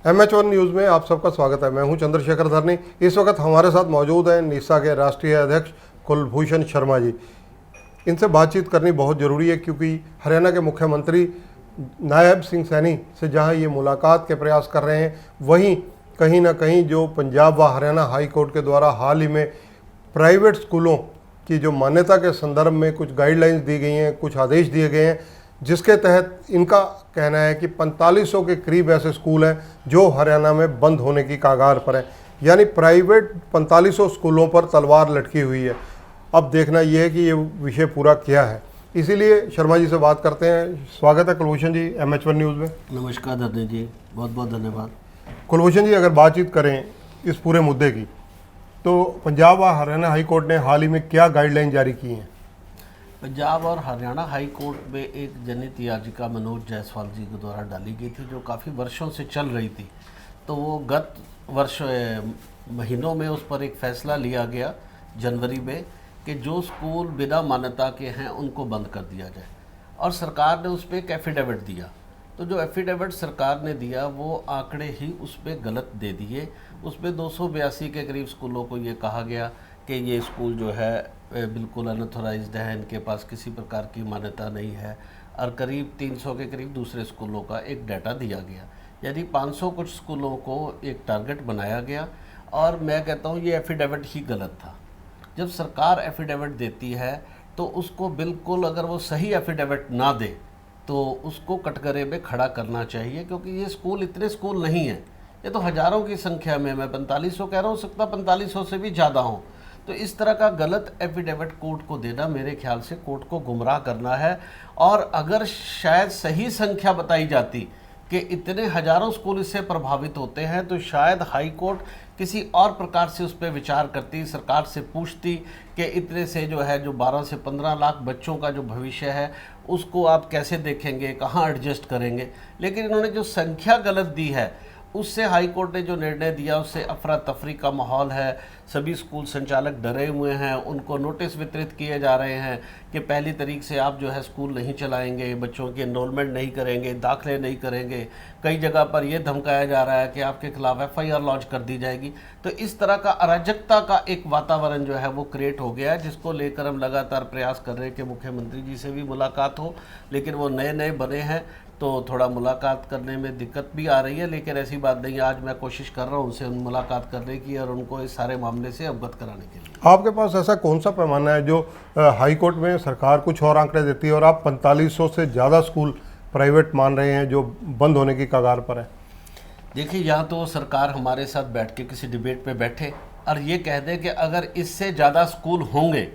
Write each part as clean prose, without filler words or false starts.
MH1 news में आप सबका स्वागत है। मैं हूं चंद्रशेखर धरनी। इस वक्त हमारे साथ मौजूद हैं निसा के राष्ट्रीय अध्यक्ष कुलभूषण शर्मा जी। इनसे बातचीत करनी बहुत ज़रूरी है क्योंकि हरियाणा के मुख्यमंत्री नायब सिंह सैनी से जहां ये मुलाकात के प्रयास कर रहे हैं, वहीं कहीं ना कहीं जो पंजाब व हरियाणा हाई कोर्ट के द्वारा हाल ही में प्राइवेट स्कूलों की जो मान्यता के संदर्भ में कुछ गाइडलाइंस दी गई हैं, कुछ आदेश दिए गए हैं, जिसके तहत इनका कहना है कि 4500 के करीब ऐसे स्कूल हैं जो हरियाणा में बंद होने की कगार पर हैं। यानी प्राइवेट 4500 स्कूलों पर तलवार लटकी हुई है। अब देखना यह है कि ये विषय पूरा क्या है, इसीलिए शर्मा जी से बात करते हैं। स्वागत है कुलभूषण जी MH1 न्यूज़ में। नमस्कार धरनी जी, बहुत बहुत धन्यवाद। कुलभूषण जी, अगर बातचीत करें इस पूरे मुद्दे की, तो पंजाब व हरियाणा हाई कोर्ट ने हाल ही में क्या गाइडलाइन जारी की हैं? पंजाब और हरियाणा हाई कोर्ट में एक जनहित याचिका मनोज जायसवाल जी के द्वारा डाली गई थी, जो काफ़ी वर्षों से चल रही थी। तो वो गत वर्ष महीनों में उस पर एक फ़ैसला लिया गया जनवरी में कि जो स्कूल बिना मान्यता के हैं उनको बंद कर दिया जाए, और सरकार ने उस पर एक एफिडेविट दिया। तो जो एफिडेविट सरकार ने दिया वो आंकड़े ही उस पर गलत दे दिए। उसमें 282 के करीब स्कूलों को ये कहा गया कि ये स्कूल जो है बिल्कुल अनऑथोराइज्ड है, इनके पास किसी प्रकार की मान्यता नहीं है, और करीब 300 के करीब दूसरे स्कूलों का एक डाटा दिया गया। यानी 500 कुछ स्कूलों को एक टारगेट बनाया गया, और मैं कहता हूँ ये एफिडेविट ही गलत था। जब सरकार एफिडेविट देती है तो उसको बिल्कुल, अगर वो सही एफिडेविट ना दे तो उसको कटघरे में खड़ा करना चाहिए, क्योंकि ये स्कूल इतने स्कूल नहीं हैं, ये तो हज़ारों की संख्या में, मैं 4500 कह रहा हूँ, सकता 4500 से भी ज़्यादा हो। तो इस तरह का गलत एफिडेविट कोर्ट को देना मेरे ख्याल से कोर्ट को गुमराह करना है। और अगर शायद सही संख्या बताई जाती कि इतने हज़ारों स्कूल इससे प्रभावित होते हैं, तो शायद हाई कोर्ट किसी और प्रकार से उस पर विचार करती, सरकार से पूछती कि इतने से जो है, जो 12 से 15 लाख बच्चों का जो भविष्य है उसको आप कैसे देखेंगे, कहाँ एडजस्ट करेंगे। लेकिन इन्होंने जो संख्या गलत दी है, उससे हाई कोर्ट ने जो निर्णय दिया उससे अफरा तफरी का माहौल है। सभी स्कूल संचालक डरे हुए हैं, उनको नोटिस वितरित किए जा रहे हैं कि 1 तारीख से आप जो है स्कूल नहीं चलाएंगे, बच्चों की एनरोलमेंट नहीं करेंगे, दाखिले नहीं करेंगे। कई जगह पर यह धमकाया जा रहा है कि आपके खिलाफ FIR लॉन्च कर दी जाएगी। तो इस तरह का अराजकता का एक वातावरण जो है वो क्रिएट हो गया है, जिसको लेकर हम लगातार प्रयास कर रहे हैं कि मुख्यमंत्री जी से भी मुलाकात हो, लेकिन वो नए नए बने हैं तो थोड़ा मुलाकात करने में दिक्कत भी आ रही है। लेकिन ऐसी बात नहीं है, आज मैं कोशिश कर रहा हूँ उनसे मुलाकात करने की और उनको इस सारे मामले से अवगत कराने के लिए। आपके पास ऐसा कौन सा पैमाना है जो हाई कोर्ट में सरकार कुछ और आंकड़े देती है और आप 4500 से ज़्यादा स्कूल प्राइवेट मान रहे हैं जो बंद होने की कगार पर है? देखिए, यहाँ तो सरकार हमारे साथ बैठ के किसी डिबेट पे बैठे और ये कह दे कि अगर इससे ज़्यादा स्कूल होंगे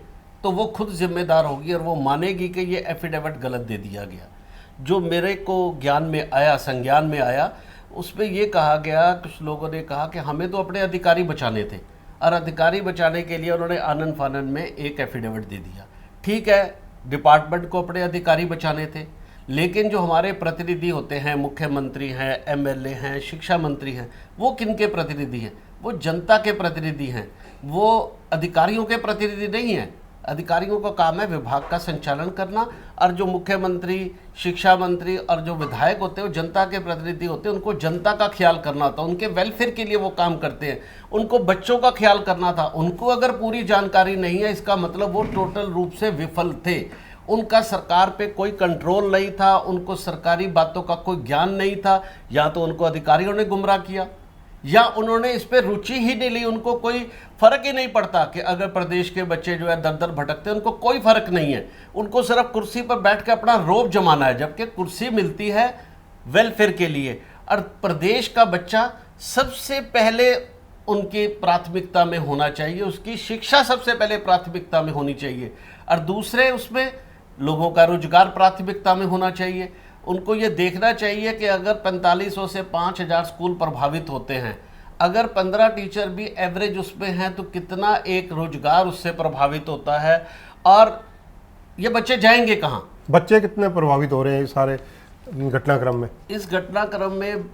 तो वो खुद जिम्मेदार होगी और वो मानेगी कि ये एफिडेविट गलत दे दिया गया। जो मेरे को ज्ञान में आया, संज्ञान में आया, उसमें ये कहा गया, कुछ लोगों ने कहा कि हमें तो अपने अधिकारी बचाने थे, और अधिकारी बचाने के लिए उन्होंने आनन फानन में एक एफिडेविट दे दिया। ठीक है, डिपार्टमेंट को अपने अधिकारी बचाने थे, लेकिन जो हमारे प्रतिनिधि होते हैं, मुख्यमंत्री हैं, MLA हैं, शिक्षा मंत्री हैं, वो किन के प्रतिनिधि हैं? वो जनता के प्रतिनिधि हैं, वो अधिकारियों के प्रतिनिधि नहीं हैं। अधिकारियों का काम है विभाग का संचालन करना, और जो मुख्यमंत्री, शिक्षा मंत्री और जो विधायक होते हैं वो जनता के प्रतिनिधि होते हैं। उनको जनता का ख्याल करना था, उनके वेलफेयर के लिए वो काम करते हैं, उनको बच्चों का ख्याल करना था। उनको अगर पूरी जानकारी नहीं है, इसका मतलब वो टोटल रूप से विफल थे। उनका सरकार पे कोई कंट्रोल नहीं था, उनको सरकारी बातों का कोई ज्ञान नहीं था, या तो उनको अधिकारियों ने गुमराह किया या उन्होंने इस पे रुचि ही नहीं ली। उनको कोई फर्क ही नहीं पड़ता कि अगर प्रदेश के बच्चे जो है दर दर भटकते हैं, उनको कोई फर्क नहीं है। उनको सिर्फ कुर्सी पर बैठ के अपना रोब जमाना है, जबकि कुर्सी मिलती है वेलफेयर के लिए। और प्रदेश का बच्चा सबसे पहले उनकी प्राथमिकता में होना चाहिए, उसकी शिक्षा सबसे पहले प्राथमिकता में होनी चाहिए, और दूसरे उसमें लोगों का रोजगार प्राथमिकता में होना चाहिए। उनको ये देखना चाहिए कि अगर 4500 से 5000 स्कूल प्रभावित होते हैं, अगर 15 टीचर भी एवरेज उसमें हैं, तो कितना एक रोजगार उससे प्रभावित होता है, और ये बच्चे जाएंगे कहाँ? बच्चे कितने प्रभावित हो रहे हैं इस सारे घटनाक्रम में? इस घटनाक्रम में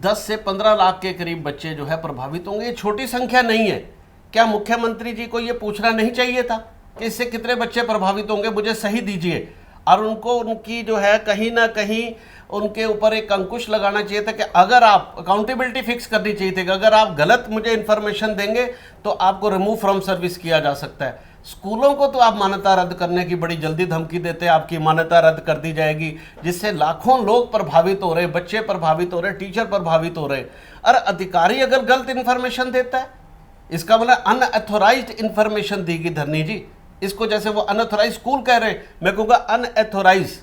10 से 15 लाख के करीब बच्चे जो है प्रभावित होंगे। ये छोटी संख्या नहीं है। क्या मुख्यमंत्री जी को ये पूछना नहीं चाहिए था कि इससे कितने बच्चे प्रभावित होंगे? मुझे सही दीजिए। और उनको उनकी जो है कहीं ना कहीं उनके ऊपर एक अंकुश लगाना चाहिए था कि अगर आप अकाउंटेबिलिटी फिक्स करनी चाहिए थी कि अगर आप गलत मुझे इन्फॉर्मेशन देंगे तो आपको रिमूव फ्रॉम सर्विस किया जा सकता है। स्कूलों को तो आप मान्यता रद्द करने की बड़ी जल्दी धमकी देते हैं, आपकी मान्यता रद्द कर दी जाएगी, जिससे लाखों लोग प्रभावित हो रहे, बच्चे प्रभावित हो रहे, टीचर प्रभावित हो रहे। और अधिकारी अगर गलत इन्फॉर्मेशन देता है, इसका मतलब अनऑथोराइज्ड इन्फॉर्मेशन देगी धरनी जी। इसको जैसे वो अनऑथोराइज स्कूल कह रहे हैं, मैं कहूँगा अनऑथोराइज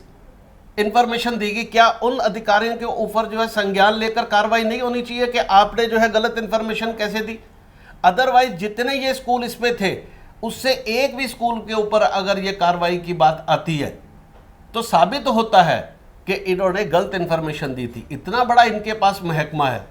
इन्फॉर्मेशन देगी। क्या उन अधिकारियों के ऊपर जो है संज्ञान लेकर कार्रवाई नहीं होनी चाहिए कि आपने जो है गलत इन्फॉर्मेशन कैसे दी? अदरवाइज जितने ये स्कूल इसमें थे उससे एक भी स्कूल के ऊपर अगर ये कार्रवाई की बात आती है तो साबित होता है कि इन्होंने गलत इन्फॉर्मेशन दी थी। इतना बड़ा इनके पास महकमा है,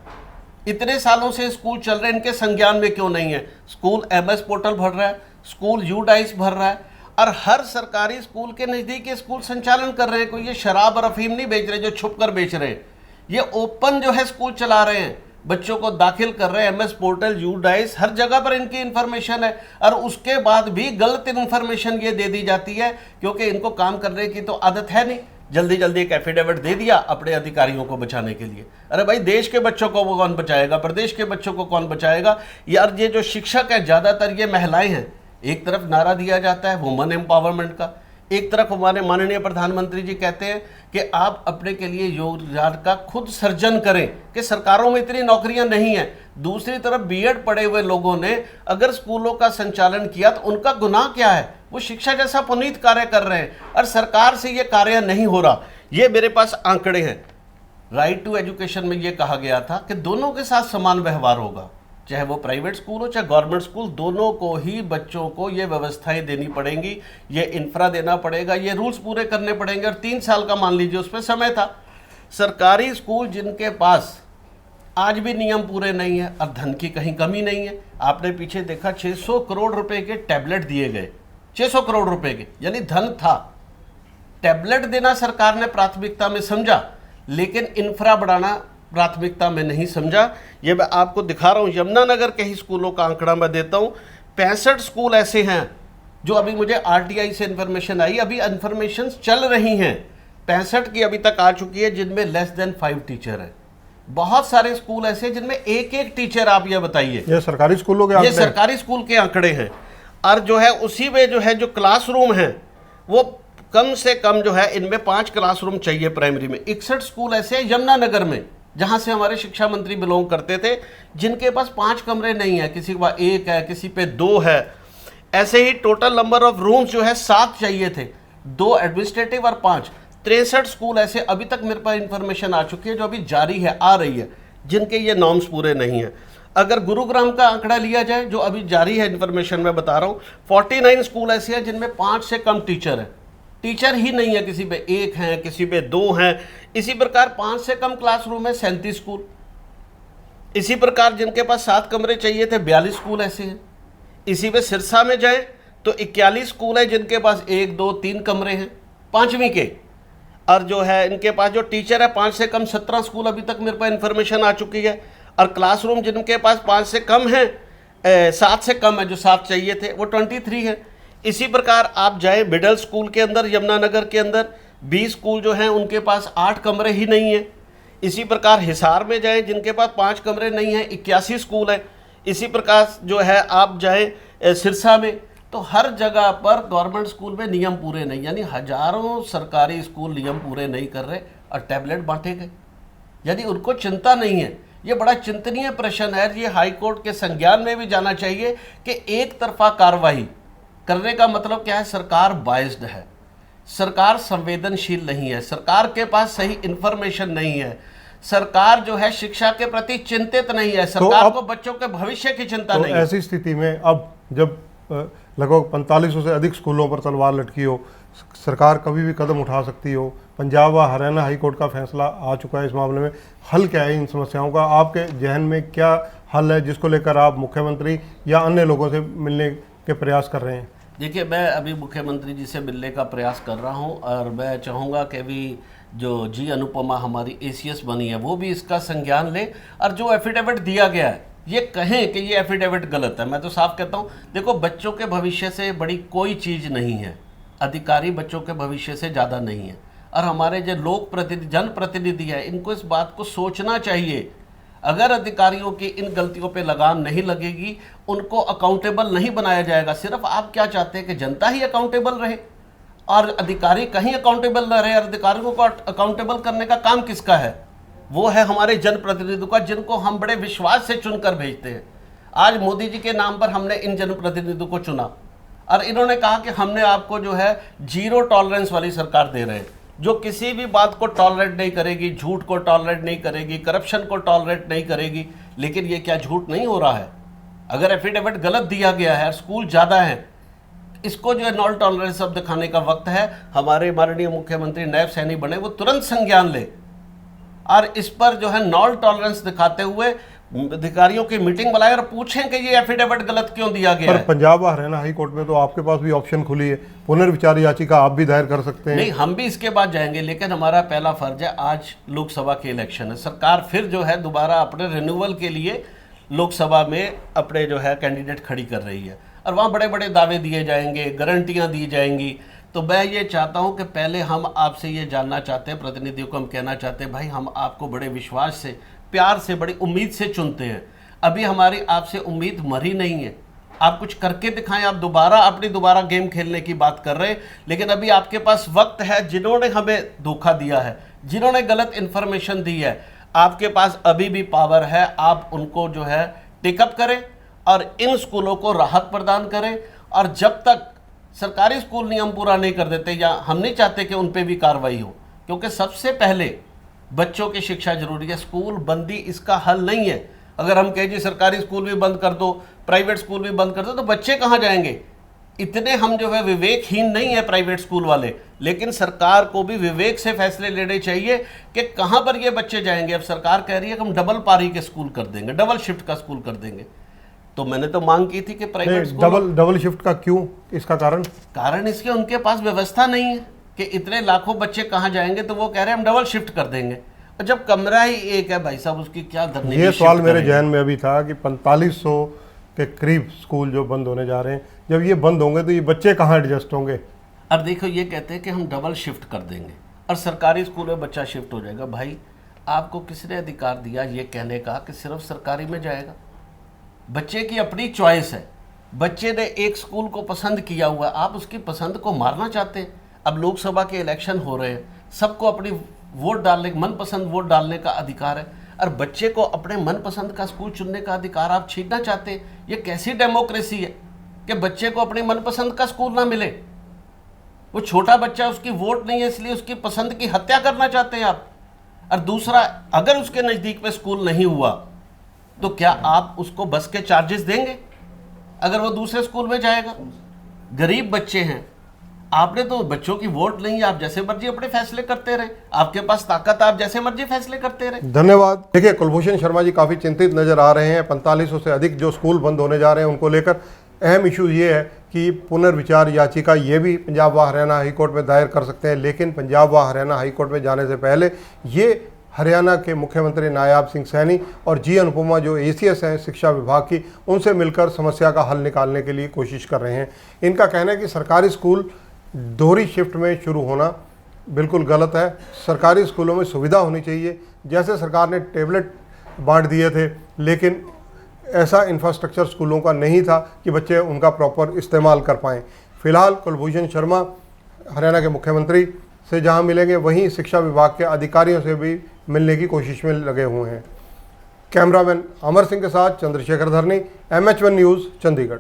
इतने सालों से स्कूल चल रहे हैं, इनके संज्ञान में क्यों नहीं है? स्कूल एमएस पोर्टल भर रहा है, स्कूल यूडाइस भर रहा है, और हर सरकारी स्कूल के नज़दीक स्कूल संचालन कर रहे हैं। कोई ये शराब और अफीम नहीं बेच रहे जो छुप कर बेच रहे हैं, ये ओपन जो है स्कूल चला रहे हैं, बच्चों को दाखिल कर रहे हैं। एमएस पोर्टल, यूडाइस, हर जगह पर इनकी इन्फॉर्मेशन है, और उसके बाद भी गलत इन्फॉर्मेशन ये दे दी जाती है क्योंकि इनको काम करने की तो आदत है नहीं। जल्दी जल्दी एक एफिडेविट दे दिया अपने अधिकारियों को बचाने के लिए। अरे भाई, देश के बच्चों को वो कौन बचाएगा? प्रदेश के बच्चों को कौन बचाएगा? यार, ये जो शिक्षक है ज़्यादातर ये महिलाएं हैं। एक तरफ नारा दिया जाता है वुमन एम्पावरमेंट का, एक तरफ हमारे माननीय प्रधानमंत्री जी कहते हैं कि आप अपने के लिए रोजगार का खुद सर्जन करें, कि सरकारों में इतनी नौकरियां नहीं हैं। दूसरी तरफ बीएड पढ़े हुए लोगों ने अगर स्कूलों का संचालन किया तो उनका गुनाह क्या है? वो शिक्षा जैसा पुनीत कार्य कर रहे हैं और सरकार से ये कार्य नहीं हो रहा। ये मेरे पास आंकड़े हैं। राइट टू एजुकेशन में ये कहा गया था कि दोनों के साथ समान व्यवहार होगा, चाहे वो प्राइवेट स्कूल हो चाहे गवर्नमेंट स्कूल, दोनों को ही बच्चों को ये व्यवस्थाएं देनी पड़ेंगी, ये इंफ्रा देना पड़ेगा, ये रूल्स पूरे करने पड़ेंगे। और 3 साल का मान लीजिए उस पर समय था। सरकारी स्कूल जिनके पास आज भी नियम पूरे नहीं है और धन की कहीं कमी नहीं है, आपने पीछे देखा 600 करोड़ रुपए के टैबलेट दिए गए, 600 करोड़ रुपए के, यानी धन था। टैबलेट देना सरकार ने प्राथमिकता में समझा, लेकिन इंफ्रा बढ़ाना प्राथमिकता में नहीं समझा। ये मैं आपको दिखा रहा हूँ, यमुनानगर के ही स्कूलों का आंकड़ा मैं देता हूँ। 65 स्कूल ऐसे हैं जो अभी मुझे आरटीआई से इन्फॉर्मेशन आई, अभी इन्फॉर्मेशन चल रही हैं, 65 की अभी तक आ चुकी है, जिनमें लेस देन 5 टीचर है। बहुत सारे स्कूल ऐसे जिनमें एक टीचर। आप ये बताइए, ये सरकारी स्कूलों के ये सरकारी स्कूल के आंकड़े हैं। और जो है उसी में जो है जो क्लासरूम है वो कम से कम जो है इनमें 5 क्लासरूम चाहिए प्राइमरी में। 61 स्कूल ऐसे हैं यमुनानगर में, जहां से हमारे शिक्षा मंत्री बिलोंग करते थे, जिनके पास 5 कमरे नहीं है, किसी के पास 1 है, किसी पे 2 है। ऐसे ही टोटल नंबर ऑफ रूम्स जो है 7 चाहिए थे, 2 एडमिनिस्ट्रेटिव और 5। 63 स्कूल ऐसे अभी तक मेरे पास इंफॉर्मेशन आ चुकी है, जो अभी जारी है, आ रही है, जिनके ये नॉर्म्स पूरे नहीं है। अगर गुरुग्राम का आंकड़ा लिया जाए जो अभी जारी है इन्फॉर्मेशन मैं बता रहा हूँ, 49 स्कूल ऐसे हैं जिनमें 5 से कम टीचर है, टीचर ही नहीं है, किसी पे 1 है, किसी पे 2 हैं। इसी प्रकार 5 से कम क्लासरूम है 37 स्कूल। इसी प्रकार जिनके पास 7 कमरे चाहिए थे 42 स्कूल ऐसे हैं। इसी पे सिरसा में जाए तो 41 स्कूल है जिनके पास 1, 2, 3 कमरे हैं 5वीं के। और जो है इनके पास जो टीचर है 5 से कम 17 स्कूल अभी तक मेरे पास इन्फॉर्मेशन आ चुकी है। और क्लासरूम जिनके पास 5 से कम है, 7 से कम है, जो 7 चाहिए थे, वो 23 है। इसी प्रकार आप जाए मिडिल स्कूल के अंदर, यमुनानगर के अंदर 20 स्कूल जो हैं उनके पास 8 कमरे ही नहीं है। इसी प्रकार हिसार में जाएं जिनके पास 5 कमरे नहीं हैं, 81 स्कूल है। इसी प्रकार जो है आप जाएं सिरसा में, तो हर जगह पर गवर्नमेंट स्कूल में नियम पूरे नहीं, यानी हजारों सरकारी स्कूल नियम पूरे नहीं कर रहे और टैबलेट बांटे गए, यानी उनको चिंता नहीं है। ये बड़ा चिंतनीय प्रश्न है। ये हाई कोर्ट के संज्ञान में भी जाना चाहिए कि एक तरफा कार्रवाई करने का मतलब क्या है? सरकार बायस्ड है, सरकार संवेदनशील नहीं है, सरकार के पास सही इंफॉर्मेशन नहीं है, सरकार जो है शिक्षा के प्रति चिंतित नहीं है, सरकार को बच्चों के भविष्य की चिंता नहीं है। ऐसी स्थिति में अब जब लगभग 4500 से अधिक स्कूलों पर तलवार लटकी हो, सरकार कभी भी कदम उठा सकती हो, पंजाब व हरियाणा हाई कोर्ट का फैसला आ चुका है इस मामले में, हल क्या है इन समस्याओं का? आपके जहन में क्या हल है जिसको लेकर आप मुख्यमंत्री या अन्य लोगों से मिलने के प्रयास कर रहे हैं? देखिए, मैं अभी मुख्यमंत्री जी से मिलने का प्रयास कर रहा हूं और मैं चाहूँगा कि भी जो जी अनुपमा हमारी एसीएस बनी है वो भी इसका संज्ञान ले और जो एफिडेविट दिया गया है ये कहें कि ये एफिडेविट गलत है। मैं तो साफ कहता हूँ, देखो, बच्चों के भविष्य से बड़ी कोई चीज़ नहीं है, अधिकारी बच्चों के भविष्य से ज़्यादा नहीं है। और हमारे जो लोक प्रतिनिधि जनप्रतिनिधि है, इनको इस बात को सोचना चाहिए। अगर अधिकारियों की इन गलतियों पे लगाम नहीं लगेगी, उनको अकाउंटेबल नहीं बनाया जाएगा। सिर्फ आप क्या चाहते हैं कि जनता ही अकाउंटेबल रहे और अधिकारी कहीं अकाउंटेबल न रहे? और अधिकारियों को अकाउंटेबल करने का काम किसका है? वो है हमारे जनप्रतिनिधियों का, जिनको हम बड़े विश्वास से चुनकर भेजते हैं। आज मोदी जी के नाम पर हमने इन जनप्रतिनिधियों को चुना और इन्होंने कहा कि हमने आपको जो है जीरो टॉलरेंस वाली सरकार दे रहे हैं, जो किसी भी बात को टॉलरेट नहीं करेगी, झूठ को टॉलरेट नहीं करेगी, करप्शन को टॉलरेट नहीं करेगी। लेकिन ये क्या झूठ नहीं हो रहा है? अगर एफिडेविट गलत दिया गया है, स्कूल ज़्यादा है, इसको जो है नॉन टॉलरेंस अब दिखाने का वक्त है। हमारे माननीय मुख्यमंत्री नायब सैनी बने, वो तुरंत संज्ञान ले और इस पर जो है नॉन टॉलरेंस दिखाते हुए अधिकारियों की मीटिंग बुलाए और पूछें कि ये एफिडेविट गलत क्यों दिया गया है। पंजाब व हरियाणा हाई कोर्ट में तो आपके पास भी ऑप्शन खुली है, पुनर्विचार याचिका आप भी दायर कर सकते हैं। नहीं, हम भी इसके बाद जाएंगे, लेकिन हमारा पहला फर्ज है, आज लोकसभा के इलेक्शन है, सरकार फिर जो है दोबारा अपने रिन्यूअल के लिए लोकसभा में अपने जो है कैंडिडेट खड़ी कर रही है और वहाँ बड़े बड़े दावे दिए जाएंगे, गारंटियाँ दी जाएंगी। तो मैं ये चाहता हूँ कि पहले हम आपसे ये जानना चाहते हैं, प्रतिनिधियों को हम कहना चाहते हैं, भाई हम आपको बड़े विश्वास से, प्यार से, बड़ी उम्मीद से चुनते हैं। अभी हमारी आपसे उम्मीद मरी नहीं है। आप कुछ करके दिखाएं। आप दोबारा गेम खेलने की बात कर रहे हैं, लेकिन अभी आपके पास वक्त है। जिन्होंने हमें धोखा दिया है, जिन्होंने गलत इन्फॉर्मेशन दी है, आपके पास अभी भी पावर है। आप उनको जो है टेकअप करें और इन स्कूलों को राहत प्रदान करें। और जब तक सरकारी स्कूल नियम पूरा नहीं कर देते, या हम नहीं चाहते कि उन पर भी कार्रवाई हो, क्योंकि सबसे पहले बच्चों की शिक्षा जरूरी है। स्कूल बंदी इसका हल नहीं है। अगर हम कहें जी सरकारी स्कूल भी बंद कर दो, प्राइवेट स्कूल भी बंद कर दो, तो बच्चे कहाँ जाएंगे? इतने हम जो है विवेकहीन नहीं है प्राइवेट स्कूल वाले, लेकिन सरकार को भी विवेक से फैसले लेने चाहिए कि कहाँ पर ये बच्चे जाएंगे। अब सरकार कह रही है कि हम डबल पारी के स्कूल कर देंगे, डबल शिफ्ट का स्कूल कर देंगे। तो मैंने तो मांग की थी कि प्राइवेट स्कूल डबल शिफ्ट का क्यों? इसका कारण इसके उनके पास व्यवस्था नहीं है कि इतने लाखों बच्चे कहाँ जाएंगे, तो वो कह रहे हैं हम डबल शिफ्ट कर देंगे। और जब कमरा ही एक है भाई साहब, उसकी क्या धरने? ये सवाल मेरे जहन में अभी था कि 4500 के करीब स्कूल जो बंद होने जा रहे हैं, जब ये बंद होंगे तो ये बच्चे कहाँ एडजस्ट होंगे? अब देखो, ये कहते हैं कि हम डबल शिफ्ट कर देंगे और सरकारी स्कूल में बच्चा शिफ्ट हो जाएगा। भाई आपको किसने अधिकार दिया ये कहने का कि सिर्फ सरकारी में जाएगा? बच्चे की अपनी चॉइस है। बच्चे ने एक स्कूल को पसंद किया हुआ, आप उसकी पसंद को मारना चाहते हैं। अब लोकसभा के इलेक्शन हो रहे हैं, सबको अपनी वोट डालने, मनपसंद वोट डालने का अधिकार है, और बच्चे को अपने मनपसंद का स्कूल चुनने का अधिकार आप छीनना चाहते हैं। ये कैसी डेमोक्रेसी है कि बच्चे को अपनी मनपसंद का स्कूल ना मिले? वो छोटा बच्चा, उसकी वोट नहीं है, इसलिए उसकी पसंद की हत्या करना चाहते हैं आप। और दूसरा, अगर उसके नज़दीक में स्कूल नहीं हुआ तो क्या आप उसको बस के चार्जेस देंगे अगर वो दूसरे स्कूल में जाएगा? गरीब बच्चे हैं, आपने तो बच्चों की वोट नहीं है, आप जैसे मर्जी अपने फैसले करते रहे, आपके पास ताकत, आप जैसे मर्जी फैसले करते रहे। धन्यवाद। देखिए, कुलभूषण शर्मा जी काफ़ी चिंतित नजर आ रहे हैं। 4500 से अधिक जो स्कूल बंद होने जा रहे हैं उनको लेकर अहम इशू ये है कि पुनर्विचार याचिका ये भी पंजाब व हरियाणा हाई कोर्ट में दायर कर सकते हैं, लेकिन पंजाब व हरियाणा हाई कोर्ट में जाने से पहले ये हरियाणा के मुख्यमंत्री नायब सिंह सैनी और जी अनुपमा जो एसीएस हैं शिक्षा विभाग की, उनसे मिलकर समस्या का हल निकालने के लिए कोशिश कर रहे हैं। इनका कहना है कि सरकारी स्कूल दोहरी शिफ्ट में शुरू होना बिल्कुल गलत है। सरकारी स्कूलों में सुविधा होनी चाहिए। जैसे सरकार ने टेबलेट बांट दिए थे, लेकिन ऐसा इंफ्रास्ट्रक्चर स्कूलों का नहीं था कि बच्चे उनका प्रॉपर इस्तेमाल कर पाएँ। फिलहाल कुलभूषण शर्मा हरियाणा के मुख्यमंत्री से जहां मिलेंगे, वहीं शिक्षा विभाग के अधिकारियों से भी मिलने की कोशिश में लगे हुए हैं। कैमरामैन अमर सिंह के साथ चंद्रशेखर धरनी, MH1 न्यूज़, चंडीगढ़।